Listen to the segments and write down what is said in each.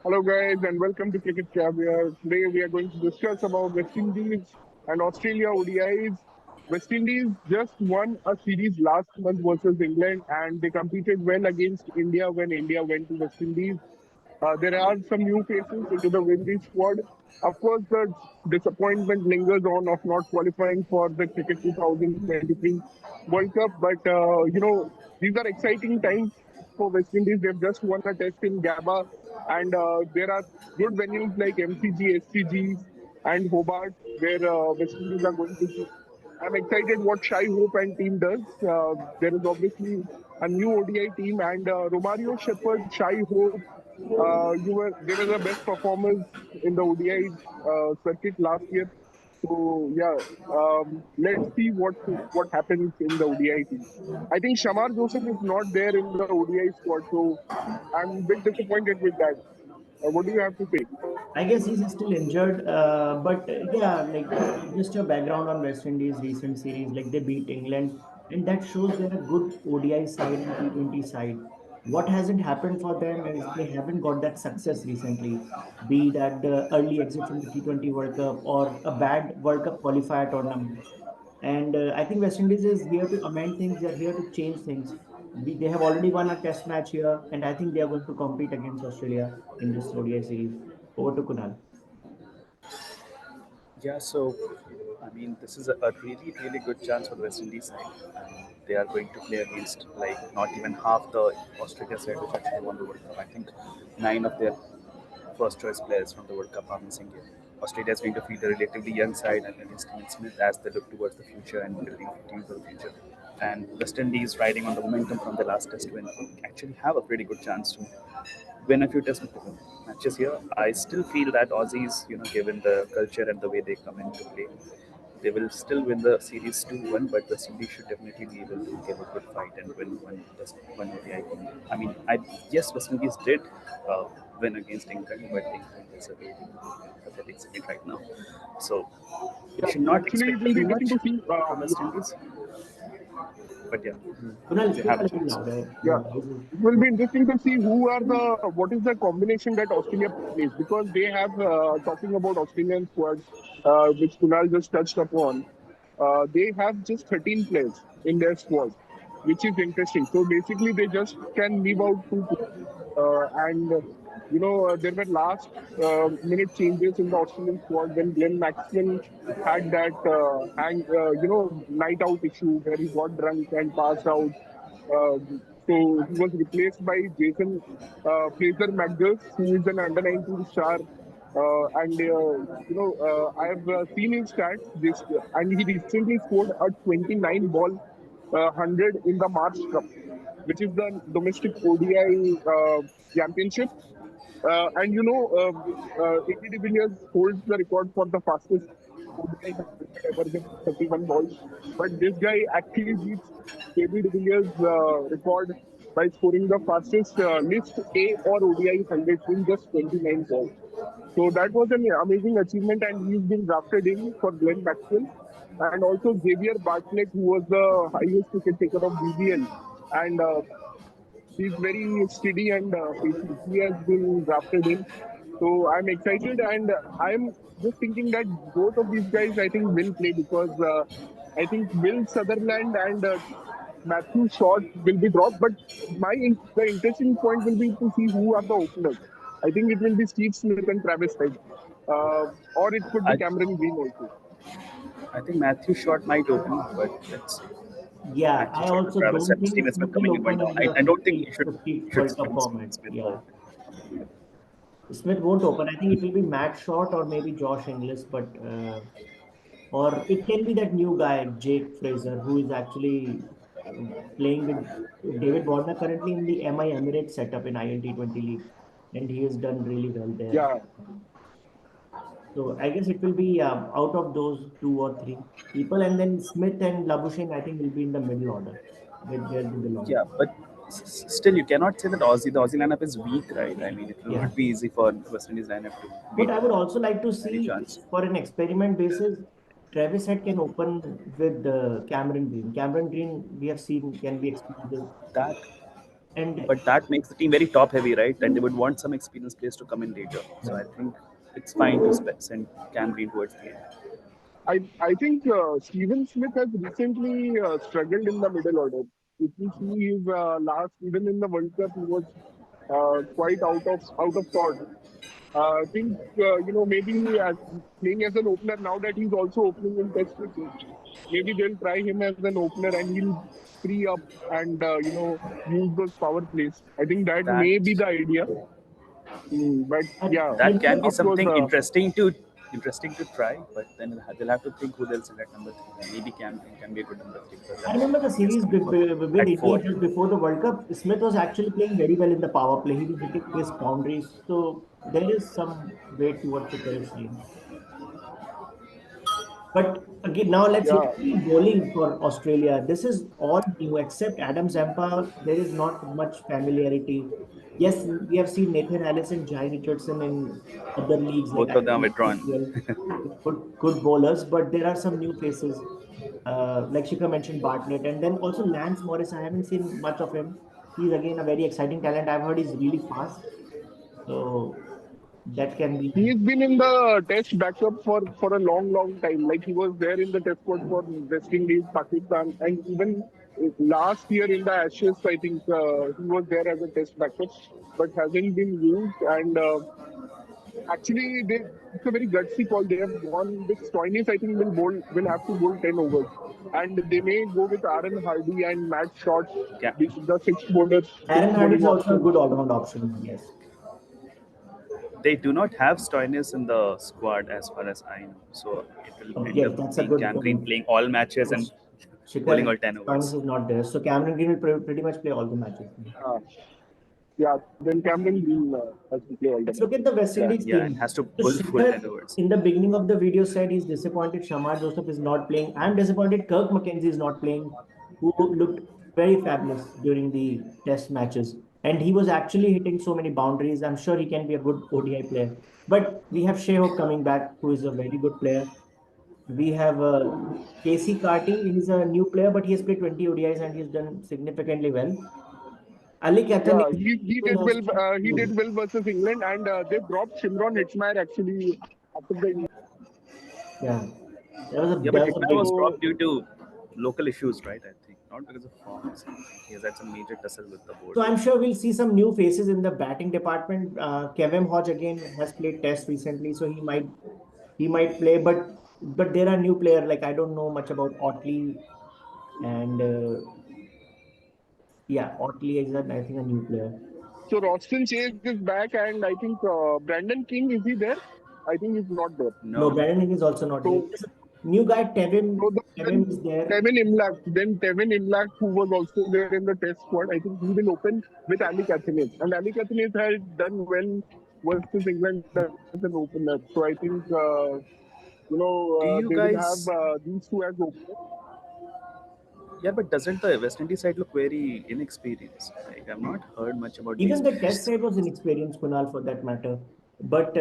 Hello, guys, and welcome to Cricket Caviar. Today, we are going to discuss about West Indies and Australia ODIs. West Indies just won a series last month versus England, and they competed well against India when India went to West Indies. There are some new faces into the Windies squad. Of course, the disappointment lingers on of not qualifying for the Cricket 2023 World Cup, but these are exciting times for West Indies. They've just won a test in Gabba, and there are good venues like MCG, SCG, and Hobart where West Indies are going to. I'm excited what Shai Hope and team does. There is obviously a new ODI team, and Romario Shepherd, Shai Hope, they were the best performers in the ODI circuit last year. So yeah, let's see what happens in the ODI team. I think Shamar Joseph is not there in the ODI squad, so I'm a bit disappointed with that. What do you have to say? I guess he's still injured, but yeah, just your background on West Indies recent series, like they beat England, and that shows they're a good ODI side and T20 side. What hasn't happened for them is they haven't got that success recently, be that the early exit from the T20 World Cup or a bad World Cup qualifier tournament. And I think West Indies is here to amend things. They're here to change things. They have already won a test match here, and I think they are going to compete against Australia in this ODI series. Over to Kunal. Yeah, so I mean, this is a really, really good chance for the West Indies side. They are going to play against like not even half the Australia side, which actually won the World Cup. I think nine of their first choice players from the World Cup are missing here. Australia is going to field a relatively young side and against Steven Smith as they look towards the future and building a team for the future. And West Indies, riding on the momentum from the last test win, actually have a pretty good chance to win a few test matches here. I still feel that Aussies, given the culture and the way they come into play, they will still win the series 2-1, but West Indies should definitely be able to give a good fight and win one ODI game. I mean, yes, West Indies did uh, win against England, but England is a really pathetic side right now. So we Yeah, should not actually, it expect will be too interesting much to see. from West Indies. But yeah, Kunal, they speak have a a little chance. louder. Yeah, Your voice is. it will be interesting to see what is the combination that Australia plays because they have talking about Australian squad, which Kunal just touched upon. They have just 13 players in their squad, which is interesting. So basically, they just can leave out two players, and there were last minute changes in the Australian squad when Glenn Maxwell had that night out issue where he got drunk and passed out. So he was replaced by Jason Fraser McGuff, who is an under 19 star. I have seen his stats, and he recently scored a 29 ball 100 in the March Cup, which is the domestic ODI championship. AB de Villiers holds the record for the fastest ODI 100 ever with 31 balls. But this guy actually beats AB de Villiers' record by scoring the fastest list A or ODI 100 in just 29 balls. So that was an amazing achievement, and he's been drafted in for Glenn Maxwell. And also Xavier Bartlett, who was the highest wicket taker of BBL. And he's very steady and patient. He has been drafted in. So I'm excited, and I'm just thinking that both of these guys, I think, will play because I think Will Sutherland and Matthew Short will be dropped. But the interesting point will be to see who are the openers. I think it will be Steve Smith and Travis Head, or it could be I Cameron Green also. I think Matthew Short might open, but it's Yeah, Matthew I Short with also Travis don't and think Steven Smith Smith will coming and going open down. in I, the I don't think 50, 50 you should World Cup Steven format. Smith. Yeah. Smith won't open. I think it will be Matt Short or maybe Josh Inglis, but or it can be that new guy, Jake Fraser, who is actually playing with David Warner currently in the MI Emirates setup in INT20 League, and he has done really well there. Yeah, So I guess it will be out of those two or three people, and then Smith and Labuschagne, I think, will be in the middle order with where they belong. Yeah, but still, you cannot say that the Aussie lineup is weak, right? I mean, it will Yeah. not be easy for West Indies lineup to But beat I would also like to any see, chance. for an experiment basis, Travis Head can open with Cameron Green. Cameron Green, we have seen, can be explosive. That And But that makes the team very top heavy, right? And they would want some experienced players to come in later. So I think it's fine to send Cam Green towards the end. I think Steven Smith has recently struggled in the middle order. If you see his last, even in the World Cup, he was quite out of sort. I think maybe as playing as an opener now that he's also opening in Test cricket, maybe they'll try him as an opener and he'll free up and use those power plays. I think that That may be the idea. But yeah, that can be of course, something interesting to try, but then they'll have to think who they'll select number three. Maybe Cam Green can be a good number three because I that remember the is series coming for with at India four. just before the World Cup. Smith was actually playing very well in the power play. He was hitting his boundaries. So there is some way towards the correct saying. But again, now let's look yeah, at the bowling for Australia. This is all new except Adam Zampa. There is not much familiarity. Yes, we have seen Nathan Ellis and Jai Richardson in other leagues like Both of them IPL, withdrawn. IPL, good bowlers, but there are some new faces. Like Shikhar mentioned, Bartlett, and then also Lance Morris. I haven't seen much of him. He's again a very exciting talent. I've heard he's really fast, so that can be. he's been in the Test backup for a long time. Like he was there in the Test squad for West Indies, Pakistan, and even last year in the Ashes, I think he was there as a Test backup, but hasn't been used. And actually, it's a very gutsy call. They have gone with Stoinis. I think will have to bowl 10 overs, and they may go with Aaron Hardy and Matt Short, Yeah, the sixth Aaron Hardy bowling is also a option. good all-round option. Yes. they do not have Stoinis in the squad as far as I know. So it will end Yes, up that's a being good Cam Green point. playing all matches and Yes. bowling all Shikhar 10 Stoinis overs. is not there. So Cameron Green will pretty much play all the matches. Uh, yeah, then Cameron Green has to play all the Let's look matches. at the West Yeah, Indies yeah, and team. has to So bowl full Shikhar, 10 overs. in the beginning of the video, said he's disappointed Shamar Joseph is not playing. I'm disappointed Kirk McKenzie is not playing, who looked very fabulous during the test matches. And he was actually hitting so many boundaries. I'm sure he can be a good ODI player. But we have Shea Hope coming back, who is a very good player. We have Casey Carty. He's a new player, but he has played 20 ODIs and he's done significantly well. Ali Kathan Yeah, he did has well. He did well versus England, and they dropped Shimron Hitchmeyer actually after the yeah, Yeah, but that was a Hitman big. was so dropped due to local issues, right? I think not because of form or something. He has had some major tussle with the board. So I'm sure we'll see some new faces in the batting department. Kevin Hodge again has played Test recently, so he might play. But there are new players like I don't know much about Otley and yeah, Otley is I think a new player. so Roston Chase is back, and I think Brandon King, is he there? I think he's not there. No, No, Brandon is also not here. So There's a new guy so Tevin is there. Then Tevin Imlach, who was also there in the Test squad, I think he will open with Ali Cathinese, and Ali Cathinese had done well versus England as an opener. So I think do they you will have guys? these two as openers. Yeah, but doesn't the West Indies side look very inexperienced? Like I've not heard much about these Even the Test players. side was inexperienced, Kunal, for that matter. But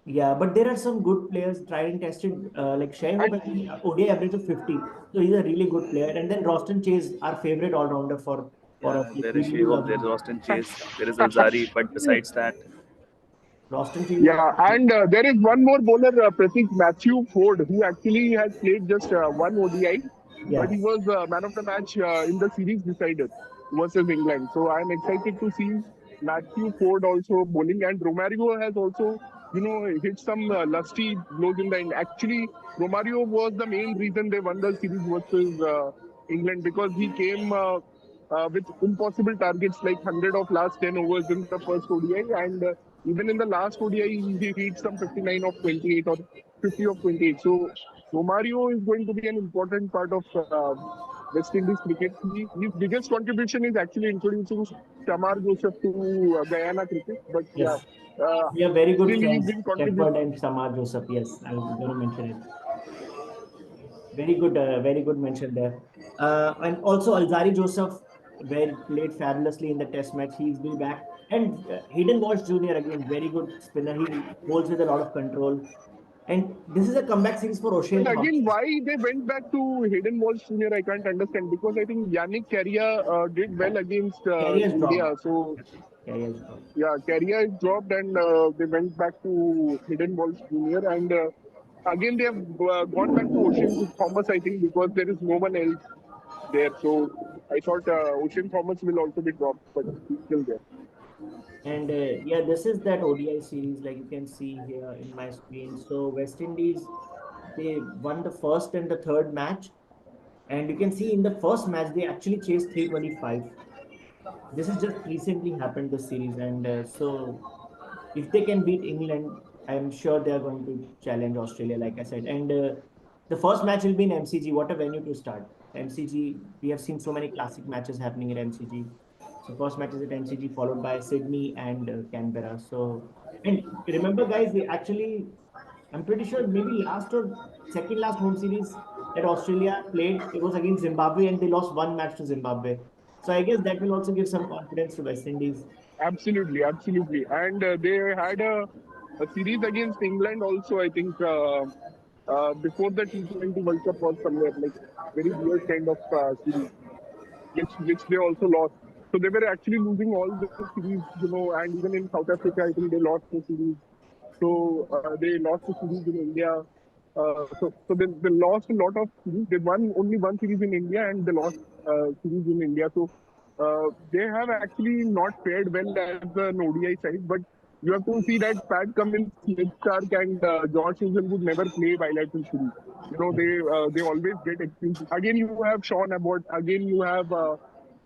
yeah, but there are some good players tried and tested. Like Shai Hope has an ODI average of 50, so he's a really good player. And then Roston Chase, our favorite all rounder for Yeah, us. Like, there we is really Shehov, love there is him. Austin Chase, there is Alzari, but besides that, Roston Chase is Yeah, and there is one more bowler, Pratik Matthew Ford, who actually has played just one ODI, but yeah. he was man of the match in the series decided versus England. So I'm excited to see Matthew Ford also bowling, and Romario has also, hit some lusty blows in the end. Actually, Romario was the main reason they won the series versus England because he came with impossible targets like 100 of last 10 overs in the first ODI, and even in the last ODI, he reached some 59 of 28 or 50 of 28. So Romario is going to be an important part of West Indies cricket. His biggest contribution is actually introducing Shamar Joseph to Guyana cricket. But yeah, Yes. We are very good still he friends, will contribute. Shepherd and Samar Joseph. Yes, I was going to mention it. Very good mention there. And also Alzari Joseph, where played fabulously in the Test match. He's been back. And Hayden Walsh Jr. again, very good spinner. He bowls with a lot of control. And this is a comeback series for But Ocean again, Thompson. why they went back to Hidden Walls Junior, I can't understand because I think Yannick Carrier did well against Carriers India. dropped. So Carriers dropped. yeah, Carrier is dropped and they went back to Hidden Walls Junior. And again, they have gone back to Ocean Thomas, I think, because there is no one else there. So I thought Ocean Thomas will also be dropped, but he's still there. And yeah, this is that ODI series, like you can see here in my screen. So West Indies, they won the first and the third match. And you can see in the first match, they actually chased 325. This has just recently happened, this series. And so if they can beat England, I'm sure they are going to challenge Australia, like I said. And the first match will be in MCG. What a venue to start. MCG, we have seen so many classic matches happening at MCG. So first match is at MCG, followed by Sydney and Canberra. So, and remember, guys, they actually, I'm pretty sure maybe last or second last home series that Australia played, it was against Zimbabwe, and they lost one match to Zimbabwe. So I guess that will also give some confidence to West Indies. Absolutely, absolutely. And they had a series against England also, I think, before the T20 World Cup was somewhere, like very weird kind of series, which they also lost. So they were actually losing all the series, and even in South Africa, I think they lost the series. So they lost the series in India. So they lost a lot of series. They won only one series in India and they lost series in India. So they have actually not fared well as an ODI side. But you have to see that Pat Cummins, Smith Stark, and Josh Hazel would never play bilateral series. They always get excuses. Again, you have Sean Abbott. Again, you have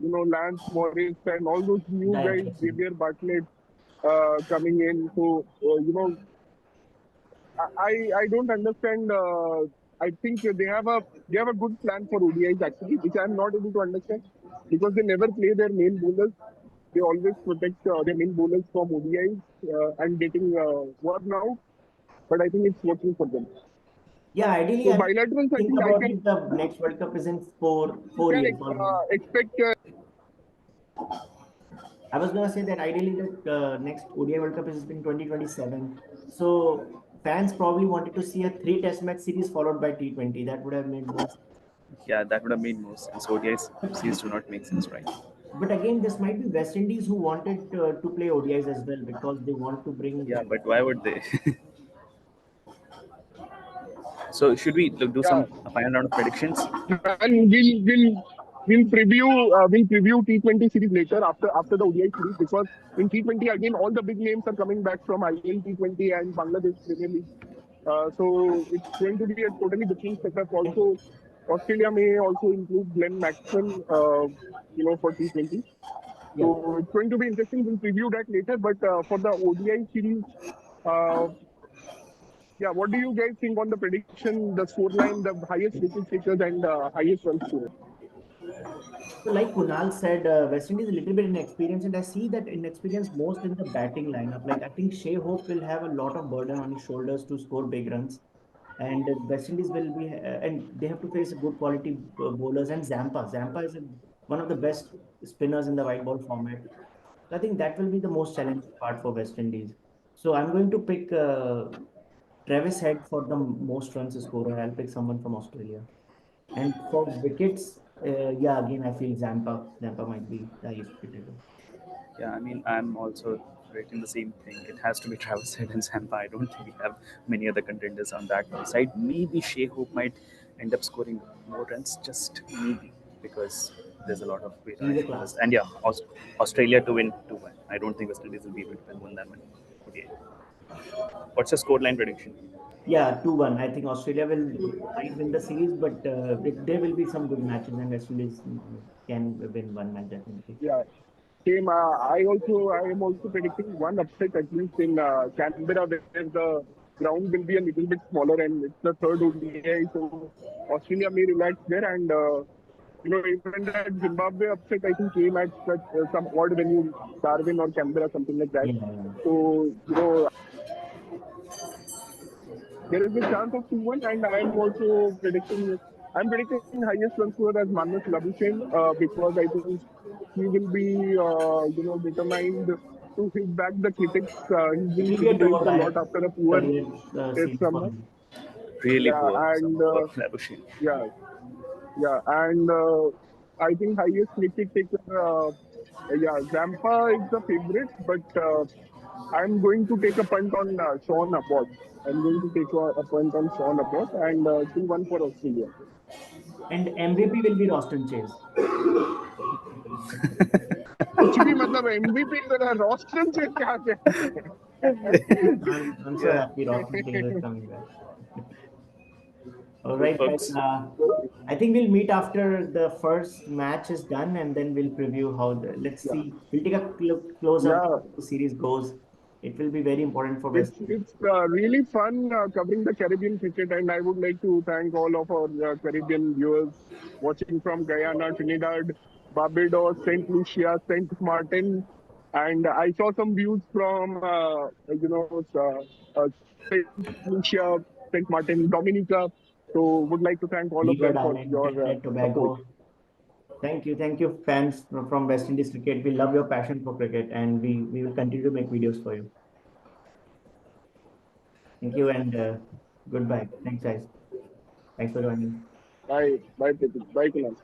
Lance Morris and all those new Diane guys, Jackson. Xavier Bartlett coming in. So I don't understand. I think they have a good plan for ODIs actually, which I'm not able to understand because they never play their main bowlers. They always protect their main bowlers from ODIs and getting worn out. But I think it's working for them. Yeah, ideally, So I mean, bilaterals, I think think about it, the next World Cup is in you four can years almost. expect. I was gonna say that ideally the next ODI World Cup is in 2027. So fans probably wanted to see a three Test match series followed by T20. That would have made more sense. Yeah, that would have made more sense. ODIs But series do not make sense, right? but again, this might be West Indies who wanted to play ODIs as well because they want to bring. Yeah, but why would they? So should we do Yeah, some final round of predictions? man, we'll preview T20 series later after the ODI series because in T20 again all the big names are coming back from IL T20 and Bangladesh Premier League. So it's going to be a totally different setup. And Also, Australia may also include Glenn Maxwell, for T20. yeah, So it's going to be interesting. We'll preview that later. But for the ODI series, uh, yeah, what do you guys think on the prediction, the scoreline, the highest wicket takers and highest run scorers? so like Kunal said, West Indies is a little bit inexperienced, and I see that inexperience most in the batting lineup. Like I think Shea Hope will have a lot of burden on his shoulders to score big runs, and West Indies will be, and they have to face good quality bowlers and Zampa. Zampa is one of the best spinners in the white ball format. So I think that will be the most challenging part for West Indies. So I'm going to pick Travis Head for the most runs scorer. I'll pick someone from Australia. And for wickets, yeah, again, I feel Zampa. Zampa might be the highest wicket taker. Yeah, I mean, I'm also rating the same thing. It has to be Travis Head and Zampa. I don't think we have many other contenders on that one side. Maybe Shea Hope might end up scoring more runs, just maybe, because there's a lot of great He's a Irish bowlers. class. And yeah, Australia to win 2-1. I don't think West Indies will be able to win that one. Okay. What's your scoreline prediction? Yeah, 2-1. I think Australia might win the series, but there will be some good matches, and West Indies can win one match definitely. Yeah, same. I am also predicting one upset at least in Canberra, where the ground will be a little bit smaller and it's the third ODI, so Australia may relax there. And even that Zimbabwe upset, I think came at some odd venue, Darwin or Canberra, something like that. Yeah, yeah. So there is a chance of 2-1, and I'm predicting highest run scorer as Manas Labuschagne because I think he will be determined to hit back the critics. He's It been will be a criticized a lot do-or-die after a poor career test series for summer. him. Really Yeah, poor sum and for Labuschagne. yeah, yeah, and I think highest wicket taker. Yeah, Zampa is the favorite, but I'm going to take a punt on Sean Abbott. I'm going to take a punt on Sean Abbott and 2-1 for Australia. And MVP will be Roston Chase. कुछ भी मतलब MVP जरा Roston से क्या कहते I'm so Yeah, happy Roston Chase is हैं coming back. All right, guys. folks. I think we'll meet after the first match is done, and then we'll preview how the. Let's yeah see. We'll take a close up yeah how the series goes. It will be very important for West Indies. it's really fun covering the Caribbean cricket, and I would like to thank all of our Caribbean viewers watching from Guyana, Trinidad, Barbados, Saint Lucia, Saint Martin, and I saw some views from Saint Lucia, Saint Martin, Dominica. So would like to thank all of Leeward them for Island, your Trinidad, support. Tobago. Thank you, fans from West Indies cricket. We love your passion for cricket, and we will continue to make videos for you. Thank you, and goodbye. Thanks, guys. Thanks for joining. Bye, bye, Pratik. Bye, Kunal.